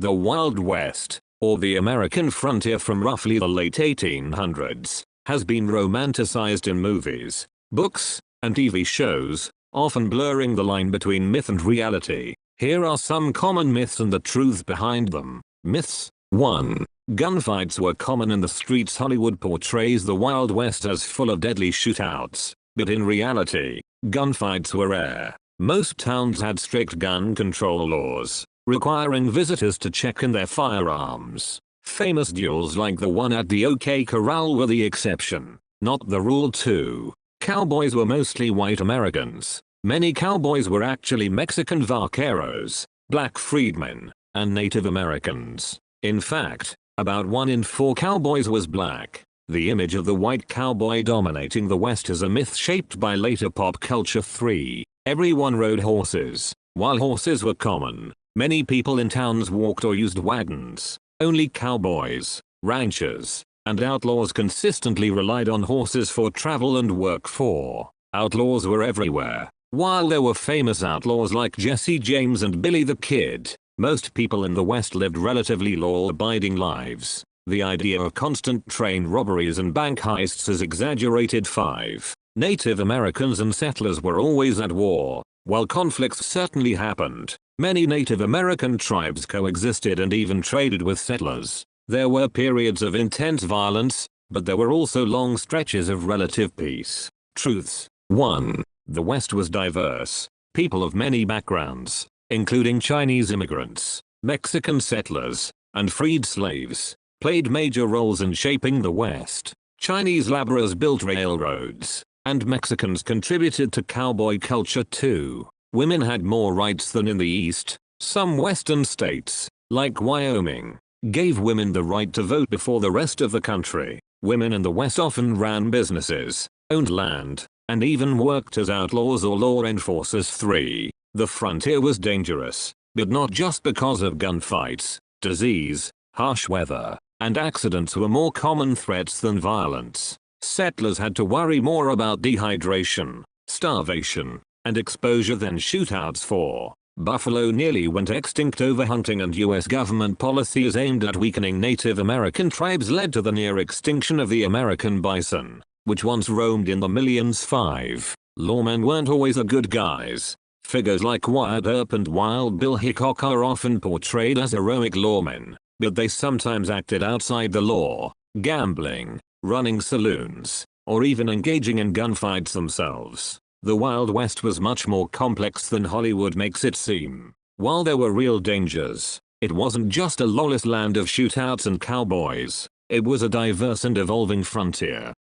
The Wild West, or the American frontier from roughly the late 1800s, has been romanticized in movies, books, and TV shows, often blurring the line between myth and reality. Here are some common myths and the truth behind them. Myths. 1. Gunfights were common in the streets. Hollywood portrays the Wild West as full of deadly shootouts, but in reality, gunfights were rare. Most towns had strict gun control laws, requiring visitors to check in their firearms. Famous duels like the one at the OK Corral were the exception, not the rule. 2. Cowboys were mostly white Americans. Many cowboys were actually Mexican vaqueros, black freedmen, and Native Americans. In fact, about 1 in 4 cowboys was black. The image of the white cowboy dominating the West is a myth shaped by later pop culture. 3. Everyone rode horses. While horses were common, many people in towns walked or used wagons. Only cowboys, ranchers, and outlaws consistently relied on horses for travel and work. 4. Outlaws were everywhere. While there were famous outlaws like Jesse James and Billy the Kid, most people in the West lived relatively law-abiding lives. The idea of constant train robberies and bank heists is exaggerated. 5. Native Americans and settlers were always at war. While conflicts certainly happened, many Native American tribes coexisted and even traded with settlers. There were periods of intense violence, but there were also long stretches of relative peace. Truths. 1. The West was diverse. People of many backgrounds, including Chinese immigrants, Mexican settlers, and freed slaves, played major roles in shaping the West. Chinese laborers built railroads, and Mexicans contributed to cowboy culture. 2. Women had more rights than in the East. Some western states, like Wyoming, gave women the right to vote before the rest of the country. Women in the West often ran businesses, owned land, and even worked as outlaws or law enforcers. 3. The frontier was dangerous, but not just because of gunfights. Disease, harsh weather, and accidents were more common threats than violence. Settlers had to worry more about dehydration, starvation, and exposure than shootouts. 4. Buffalo nearly went extinct. Overhunting and US government policies aimed at weakening Native American tribes led to the near extinction of the American bison, which once roamed in the millions. 5. Lawmen weren't always the good guys. Figures like Wyatt Earp and Wild Bill Hickok are often portrayed as heroic lawmen, but they sometimes acted outside the law, gambling, running saloons, or even engaging in gunfights themselves. The Wild West was much more complex than Hollywood makes it seem. While there were real dangers, it wasn't just a lawless land of shootouts and cowboys. It was a diverse and evolving frontier.